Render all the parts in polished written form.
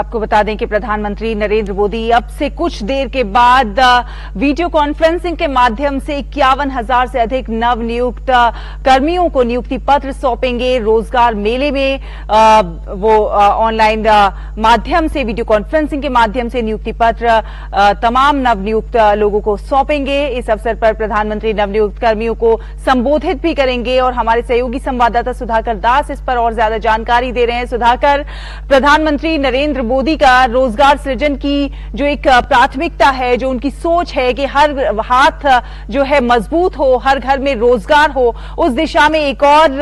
आपको बता दें कि प्रधानमंत्री नरेंद्र मोदी अब से कुछ देर के बाद वीडियो कॉन्फ्रेंसिंग के माध्यम से 51,000 से अधिक नवनियुक्त कर्मियों को नियुक्ति पत्र सौंपेंगे। रोजगार मेले में वो ऑनलाइन माध्यम से वीडियो कॉन्फ्रेंसिंग के माध्यम से नियुक्ति पत्र तमाम नवनियुक्त लोगों को सौंपेंगे। इस अवसर पर प्रधानमंत्री नवनियुक्त कर्मियों को संबोधित भी करेंगे और हमारे सहयोगी संवाददाता सुधाकर दास इस पर और ज्यादा जानकारी दे रहे हैं। सुधाकर, प्रधानमंत्री नरेंद्र मोदी का रोजगार सृजन की जो एक प्राथमिकता है, जो उनकी सोच है कि हर हाथ जो है मजबूत हो, हर घर में रोजगार हो, उस दिशा में एक और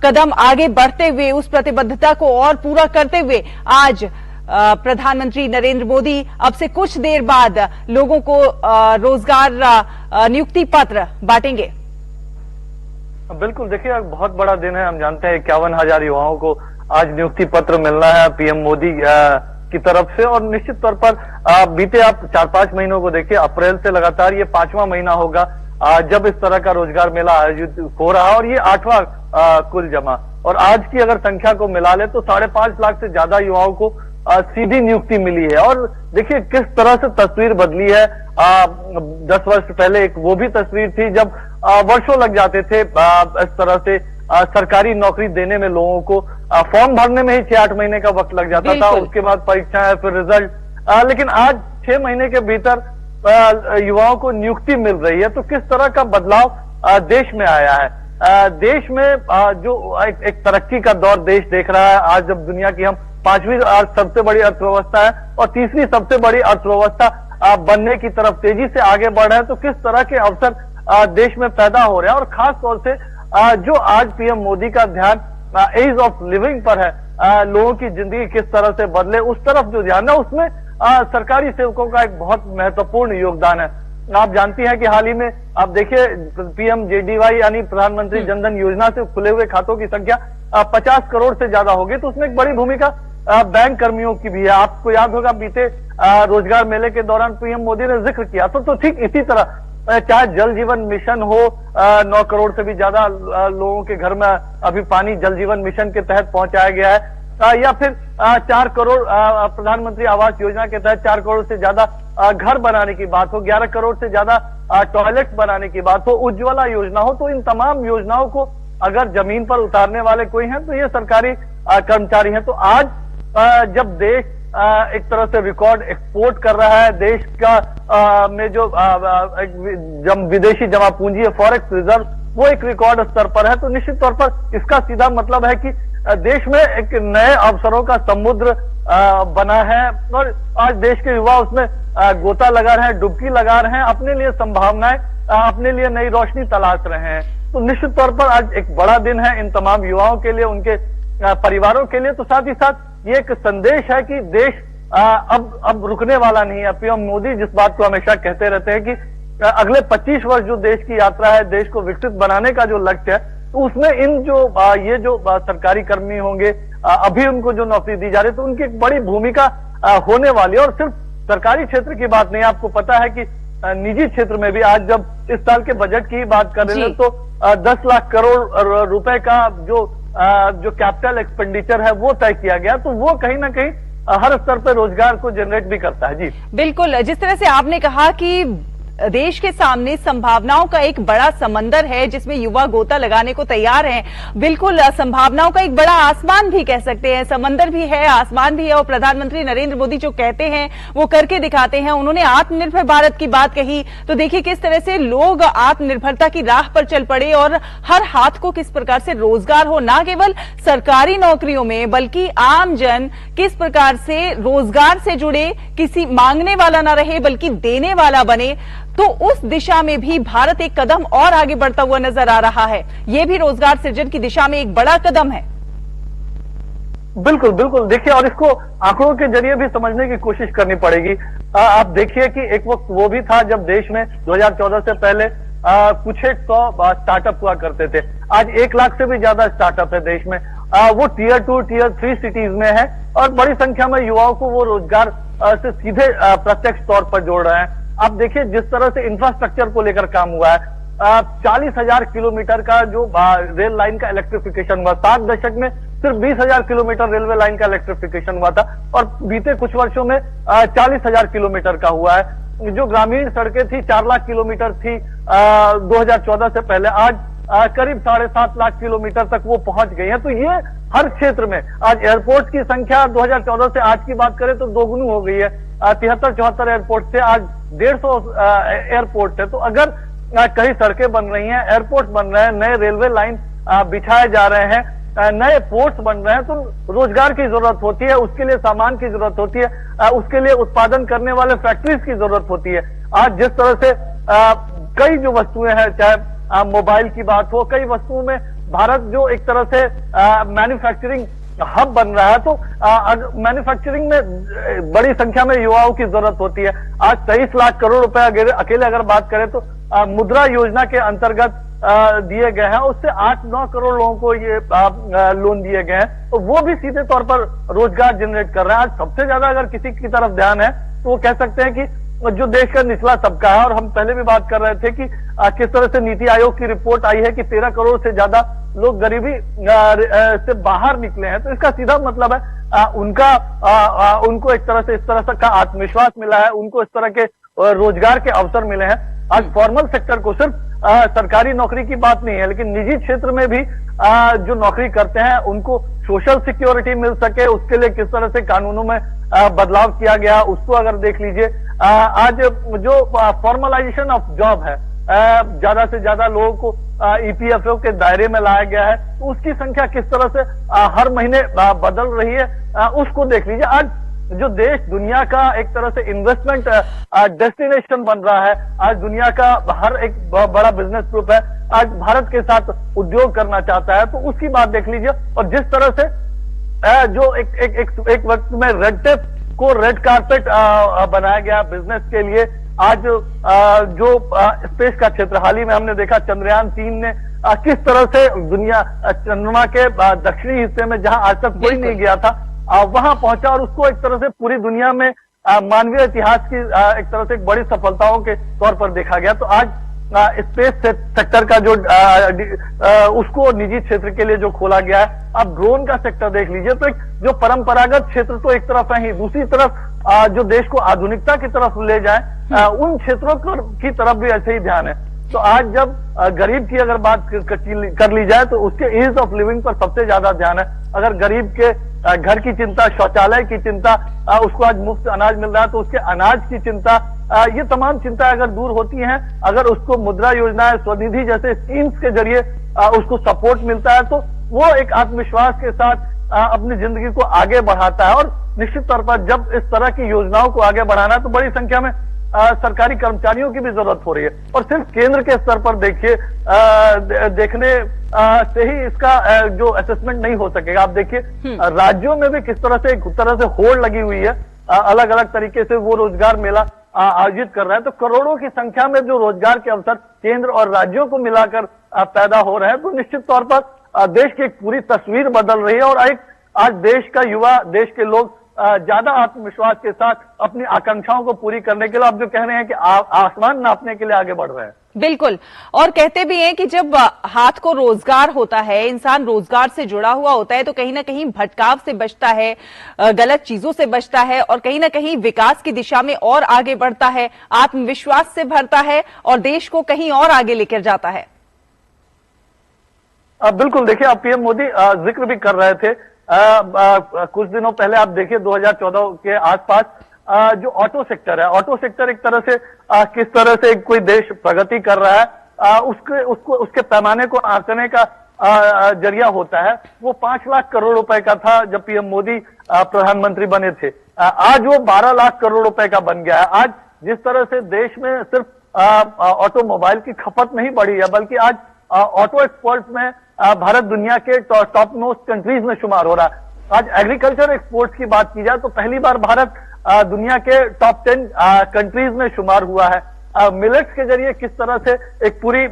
कदम आगे बढ़ते हुए, उस प्रतिबद्धता को और पूरा करते हुए आज प्रधानमंत्री नरेंद्र मोदी अब से कुछ देर बाद लोगों को रोजगार नियुक्ति पत्र बांटेंगे। बिल्कुल, देखिए बहुत बड़ा दिन है। हम जानते हैं 51,000 युवाओं को आज नियुक्ति पत्र मिलना है पीएम मोदी की तरफ से। और निश्चित तौर पर बीते आप 4-5 महीनों को देखिए, अप्रैल से लगातार ये 5वां महीना होगा जब इस तरह का रोजगार मेला आयोजित हो रहा है और ये 8वां कुल जमा। और आज की अगर संख्या को मिला ले तो 5.5 लाख से ज्यादा युवाओं को सीधी नियुक्ति मिली है। और देखिए किस तरह से तस्वीर बदली है। 10 वर्ष पहले एक वो भी तस्वीर थी जब वर्षों लग जाते थे इस तरह से सरकारी नौकरी देने में लोगों को। फॉर्म भरने में ही 6-8 महीने का वक्त लग जाता था, उसके बाद परीक्षाएं, फिर रिजल्ट। लेकिन आज 6 महीने के भीतर युवाओं को नियुक्ति मिल रही है। तो किस तरह का बदलाव देश में आया है। देश में जो एक तरक्की का दौर देश देख रहा है। आज जब दुनिया की हम 5वीं सबसे बड़ी अर्थव्यवस्था है और 3री सबसे बड़ी अर्थव्यवस्था बनने की तरफ तेजी से आगे बढ़ रहे हैं, तो किस तरह के अवसर देश में पैदा हो रहे हैं। और खास तौर से जो आज पीएम मोदी का ध्यान एज ऑफ लिविंग पर है, लोगों की जिंदगी किस तरह से बदले उस तरफ जो ध्यान है, उसमें सरकारी सेवकों का एक बहुत महत्वपूर्ण योगदान है। आप जानती हैं कि हाल ही में आप देखिए PMJDY यानी प्रधानमंत्री जनधन योजना से खुले हुए खातों की संख्या 50 करोड़ से ज्यादा होगी। तो उसमें एक बड़ी भूमिका बैंक कर्मियों की भी है। आपको याद होगा बीते रोजगार मेले के दौरान पीएम मोदी ने जिक्र किया। तो ठीक इसी तरह चाहे जल जीवन मिशन हो, 9 करोड़ से भी ज्यादा लोगों के घर में अभी पानी जल जीवन मिशन के तहत पहुंचाया गया है, या फिर 4 करोड़ प्रधानमंत्री आवास योजना के तहत 4 करोड़ से ज्यादा घर बनाने की बात हो, 11 करोड़ से ज्यादा टॉयलेट बनाने की बात हो, उज्ज्वला योजना हो। तो इन तमाम योजनाओं को अगर जमीन पर उतारने वाले कोई हैं तो ये सरकारी कर्मचारी हैं। तो आज जब देश एक तरह से रिकॉर्ड एक्सपोर्ट कर रहा है, देश का में जो विदेशी जमा पूंजी है, फॉरेक्स रिजर्व, वो एक रिकॉर्ड स्तर पर है। तो निश्चित तौर पर इसका सीधा मतलब है कि देश में एक नए अवसरों का समुद्र बना है और आज देश के युवा उसमें गोता लगा रहे हैं, डुबकी लगा रहे हैं, अपने लिए संभावनाएं, अपने लिए नई रोशनी तलाश रहे हैं। तो निश्चित तौर पर आज एक बड़ा दिन है इन तमाम युवाओं के लिए, उनके परिवारों के लिए। तो साथ ही साथ ये एक संदेश है कि देश अब रुकने वाला नहीं है। पीएम मोदी जिस बात को हमेशा कहते रहते हैं कि अगले 25 वर्ष जो देश की यात्रा है, देश को विकसित बनाने का जो लक्ष्य है, तो उसमें इन जो ये जो सरकारी कर्मी होंगे, अभी उनको जो नौकरी दी जा रही है, तो उनकी एक बड़ी भूमिका होने वाली है। और सिर्फ सरकारी क्षेत्र की बात नहीं, आपको पता है कि निजी क्षेत्र में भी आज जब इस साल के बजट की बात कर रहे हैं तो 10 लाख करोड़ रुपए का जो कैपिटल एक्सपेंडिचर है वो तय किया गया। तो वो कहीं ना कहीं हर स्तर पर रोजगार को जनरेट भी करता है। जी बिल्कुल, जिस तरह से आपने कहा कि देश के सामने संभावनाओं का एक बड़ा समंदर है जिसमें युवा गोता लगाने को तैयार हैं। बिल्कुल, संभावनाओं का एक बड़ा आसमान भी कह सकते हैं, समंदर भी है, आसमान भी है। और प्रधानमंत्री नरेंद्र मोदी जो कहते हैं वो करके दिखाते हैं। उन्होंने आत्मनिर्भर भारत की बात कही, तो देखिए किस तरह से लोग आत्मनिर्भरता की राह पर चल पड़े और हर हाथ को किस प्रकार से रोजगार हो, ना केवल सरकारी नौकरियों में बल्कि आम जन किस प्रकार से रोजगार से जुड़े, किसी मांगने वाला ना रहे बल्कि देने वाला बने। तो उस दिशा में भी भारत एक कदम और आगे बढ़ता हुआ नजर आ रहा है। यह भी रोजगार सृजन की दिशा में एक बड़ा कदम है। बिल्कुल बिल्कुल, देखिए और इसको आंकड़ों के जरिए भी समझने की कोशिश करनी पड़ेगी। आप देखिए कि एक वक्त वो भी था जब देश में 2014 से पहले कुछ 100 स्टार्टअप हुआ करते थे। आज 1 लाख से भी ज्यादा स्टार्टअप है देश में। वो टियर 2, टियर 3 सिटीज में है और बड़ी संख्या में युवाओं को वो रोजगार से सीधे प्रत्यक्ष तौर पर जोड़ रहे हैं। आप देखिए जिस तरह से इंफ्रास्ट्रक्चर को लेकर काम हुआ है, 40,000 किलोमीटर का जो रेल लाइन का इलेक्ट्रिफिकेशन हुआ, 7 दशक में सिर्फ 20,000 किलोमीटर रेलवे लाइन का इलेक्ट्रिफिकेशन हुआ था और बीते कुछ वर्षों में 40,000 किलोमीटर का हुआ है। जो ग्रामीण सड़कें थी 4 लाख किलोमीटर थी 2014 से पहले, आज करीब 7.5 लाख किलोमीटर तक वो पहुंच गई है। तो ये हर क्षेत्र में आज एयरपोर्ट की संख्या 2014 से आज की बात करें तो दोगुनी हो गई है। 73-74 एयरपोर्ट से आज 150 एयरपोर्ट है। तो अगर कई सड़कें बन रही हैं, एयरपोर्ट बन रहे हैं, नए रेलवे लाइन बिछाए जा रहे हैं, नए पोर्ट्स बन रहे हैं, तो रोजगार की जरूरत होती है, उसके लिए सामान की जरूरत होती है, उसके लिए उत्पादन करने वाले फैक्ट्रीज की जरूरत होती है। आज जिस तरह से कई जो वस्तुएं हैं, चाहे मोबाइल की बात हो, कई वस्तुओं में भारत जो एक तरह से मैन्युफैक्चरिंग हब बन रहा है, तो मैन्युफैक्चरिंग में बड़ी संख्या में युवाओं की जरूरत होती है। आज 23 लाख करोड़ रुपए अकेले अगर बात करें तो मुद्रा योजना के अंतर्गत दिए गए हैं, उससे 8-9 करोड़ लोगों को ये लोन दिए गए हैं, तो वो भी सीधे तौर पर रोजगार जनरेट कर रहे हैं। आज सबसे ज्यादा अगर किसी की तरफ ध्यान है तो वो कह सकते हैं कि जो देश का निचला तबका है, और हम पहले भी बात कर रहे थे कि किस तरह से नीति आयोग की रिपोर्ट आई है कि 13 करोड़ से ज्यादा लोग गरीबी से बाहर निकले हैं। तो इसका सीधा मतलब है उनको एक तरह से इस तरह का आत्मविश्वास मिला है, उनको इस तरह के रोजगार के अवसर मिले हैं। आज फॉर्मल सेक्टर को सिर्फ सरकारी नौकरी की बात नहीं है, लेकिन निजी क्षेत्र में भी जो नौकरी करते हैं उनको सोशल सिक्योरिटी मिल सके, उसके लिए किस तरह से कानूनों में बदलाव किया गया, उसको अगर देख लीजिए। आज जो फॉर्मलाइजेशन ऑफ जॉब है, ज्यादा से ज्यादा लोगों को ईपीएफओ के दायरे में लाया गया है, तो उसकी संख्या किस तरह से हर महीने बदल रही है, उसको देख लीजिए। आज जो देश दुनिया का एक तरह से इन्वेस्टमेंट डेस्टिनेशन बन रहा है, आज दुनिया का हर एक बड़ा बिजनेस ग्रुप है आज भारत के साथ उद्योग करना चाहता है, तो उसकी बात देख लीजिए। और जिस तरह से जो एक वक्त में रेड टेप को रेड कारपेट बनाया गया बिजनेस के लिए, आज जो स्पेस का क्षेत्र, हाल ही में हमने देखा चंद्रयान 3 ने किस तरह से दुनिया चंद्रमा के दक्षिणी हिस्से में जहां आज तक कोई नहीं गया था वहां पहुंचा, और उसको एक तरह से पूरी दुनिया में मानवीय इतिहास की एक तरह से एक बड़ी सफलताओं के तौर पर देखा गया। तो आज स्पेस सेक्टर का जो उसको निजी क्षेत्र के लिए जो खोला गया है, अब ड्रोन का सेक्टर देख लीजिए, तो एक जो परंपरागत क्षेत्र तो एक तरफ है ही, दूसरी तरफ जो देश को आधुनिकता की तरफ ले जाए उन क्षेत्रों की तरफ भी ऐसे ही ध्यान है। तो आज जब गरीब की अगर बात कर ली जाए तो उसके ईज ऑफ लिविंग पर सबसे ज्यादा ध्यान है। अगर गरीब के घर की चिंता, शौचालय की चिंता, उसको आज मुफ्त अनाज मिल रहा है तो उसके अनाज की चिंता, ये तमाम चिंता अगर दूर होती हैं, अगर उसको मुद्रा योजना, स्वनिधि जैसे स्कीम्स के जरिए उसको सपोर्ट मिलता है, तो वो एक आत्मविश्वास के साथ अपनी जिंदगी को आगे बढ़ाता है। और निश्चित तौर पर जब इस तरह की योजनाओं को आगे बढ़ाना है तो बड़ी संख्या में सरकारी कर्मचारियों की भी जरूरत हो रही है। और सिर्फ केंद्र के स्तर पर देखिए, देखने से ही इसका जो असेसमेंट नहीं हो सकेगा। आप देखिए राज्यों में भी किस तरह से एक तरह से होड़ लगी हुई है, अलग अलग तरीके से वो रोजगार मेला आयोजित कर रहा है। तो करोड़ों की संख्या में जो रोजगार के अवसर केंद्र और राज्यों को मिलाकर पैदा हो रहे हैं, तो निश्चित तौर पर देश की एक पूरी तस्वीर बदल रही है। और एक आज देश का युवा, देश के लोग ज्यादा आत्मविश्वास के साथ अपनी आकांक्षाओं को पूरी करने के लिए, आप जो कह रहे हैं कि आसमान नापने के लिए आगे बढ़ रहे हैं। बिल्कुल, और कहते भी हैं कि जब हाथ को रोजगार होता है, इंसान रोजगार से जुड़ा हुआ होता है, तो कहीं ना कहीं भटकाव से बचता है, गलत चीजों से बचता है, और कहीं ना कहीं विकास की दिशा में और आगे बढ़ता है, आत्मविश्वास से भरता है और देश को कहीं और आगे लेकर जाता है। बिल्कुल, देखिए आप पीएम मोदी जिक्र भी कर रहे थे कुछ दिनों पहले, आप देखिए 2014 के आसपास जो ऑटो सेक्टर है, ऑटो सेक्टर एक तरह से किस तरह से कोई देश प्रगति कर रहा है उसके पैमाने को आंकने का जरिया होता है। वो 5 लाख करोड़ रुपए का था जब पीएम मोदी प्रधानमंत्री बने थे, आज वो 12 लाख करोड़ रुपए का बन गया है। आज जिस तरह से देश में सिर्फ ऑटोमोबाइल की खपत नहीं बढ़ी है, बल्कि आज ऑटो एक्सपोर्ट में भारत दुनिया के टॉप मोस्ट कंट्रीज में शुमार हो रहा है। आज एग्रीकल्चर एक्सपोर्ट्स की बात की जाए तो पहली बार भारत दुनिया के टॉप 10 कंट्रीज में शुमार हुआ है। मिलेट्स के जरिए किस तरह से एक पूरी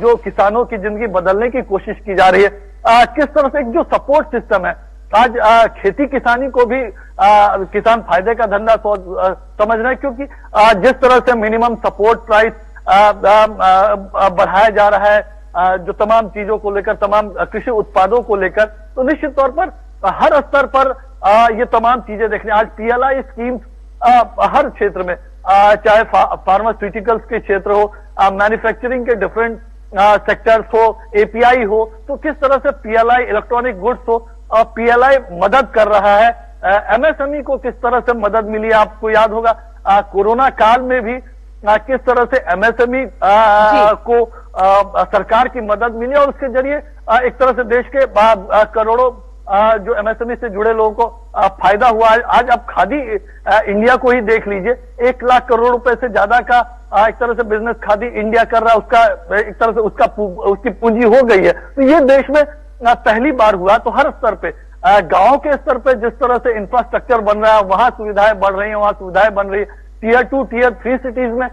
जो किसानों की जिंदगी बदलने की कोशिश की जा रही है, किस तरह से एक जो सपोर्ट सिस्टम है, आज खेती किसानी को भी किसान फायदे का धंधा समझ रहे हैं, क्योंकि जिस तरह से मिनिमम सपोर्ट प्राइस बढ़ाया जा रहा है, जो तमाम चीजों को लेकर, तमाम कृषि उत्पादों को लेकर, तो निश्चित तौर पर हर स्तर पर ये तमाम चीजें देखने। आज PLI स्कीम्स हर क्षेत्र में, चाहे फार्मास्यूटिकल्स के क्षेत्र हो, मैन्युफैक्चरिंग के डिफरेंट सेक्टर्स हो, API हो, तो किस तरह से PLI इलेक्ट्रॉनिक गुड्स हो, PLI मदद कर रहा है। MSME को किस तरह से मदद मिली, आपको याद होगा कोरोना काल में भी किस तरह से MSME को सरकार की मदद मिली और उसके जरिए एक तरह से देश के करोड़ों जो MSME से जुड़े लोगों को फायदा हुआ। आज आप खादी इंडिया को ही देख लीजिए, 1 लाख करोड़ रुपए से ज्यादा का एक तरह से बिजनेस खादी इंडिया कर रहा है, उसका एक तरह से उसकी पूंजी हो गई है। तो ये देश में पहली बार हुआ। तो हर स्तर पे, गांव के स्तर पे जिस तरह से इंफ्रास्ट्रक्चर बन रहा है, वहां सुविधाएं बढ़ रही है, वहां सुविधाएं बन रही है। Tier 2, Tier 3 सिटीज में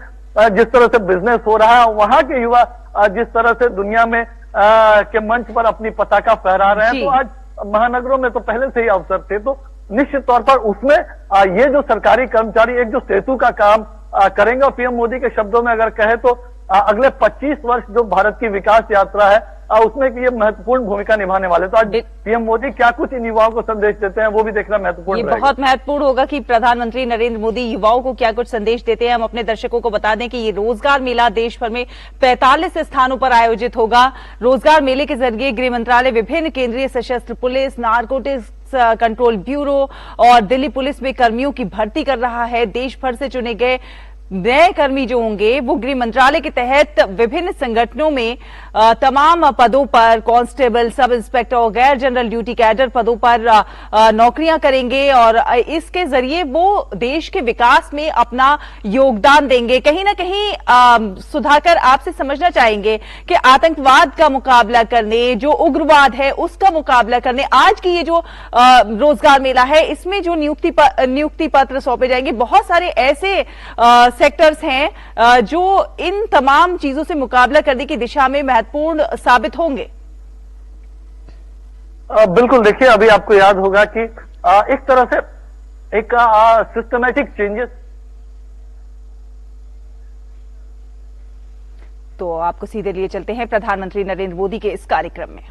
जिस तरह से बिजनेस हो रहा है, वहां के युवा जिस तरह से दुनिया में के मंच पर अपनी पताका फहरा रहे हैं, तो आज महानगरों में तो पहले से ही अवसर थे। तो निश्चित तौर पर उसमें ये जो सरकारी कर्मचारी एक जो सेतु का काम करेंगे, और PM मोदी के शब्दों में अगर कहे तो अगले 25 वर्ष जो भारत की विकास यात्रा है उसमें ये महत्वपूर्ण भूमिका निभाने वाले। तो आज PM मोदी क्या कुछ इन युवाओं को संदेश देते हैं, वो भी देखना महत्वपूर्ण रहेगा। बहुत महत्वपूर्ण होगा कि प्रधानमंत्री नरेंद्र मोदी युवाओं को क्या कुछ संदेश देते हैं। हम अपने दर्शकों को बता दें कि ये रोजगार मेला देश भर में 45 स्थानों पर आयोजित होगा। रोजगार मेले के जरिए गृह मंत्रालय विभिन्न केंद्रीय सशस्त्र पुलिस, नारकोटिक्स कंट्रोल ब्यूरो और दिल्ली पुलिस में कर्मियों की भर्ती कर रहा है। देश भर से चुने गए नए कर्मी जो होंगे वो गृह मंत्रालय के तहत विभिन्न संगठनों में तमाम पदों पर, कांस्टेबल, सब इंस्पेक्टर और गैर जनरल ड्यूटी कैडर पदों पर नौकरियां करेंगे और इसके जरिए वो देश के विकास में अपना योगदान देंगे। कहीं ना कहीं सुधाकर, आपसे समझना चाहेंगे कि आतंकवाद का मुकाबला करने, जो उग्रवाद है उसका मुकाबला करने, आज की ये जो रोजगार मेला है इसमें जो नियुक्ति पत्र सौंपे जाएंगे, बहुत सारे ऐसे सेक्टर्स हैं जो इन तमाम चीजों से मुकाबला करने की दिशा में महत्वपूर्ण साबित होंगे। बिल्कुल, देखिए अभी आपको याद होगा कि एक तरह से एक सिस्टमैटिक चेंजेस। तो आपको सीधे लिए चलते हैं प्रधानमंत्री नरेंद्र मोदी के इस कार्यक्रम में।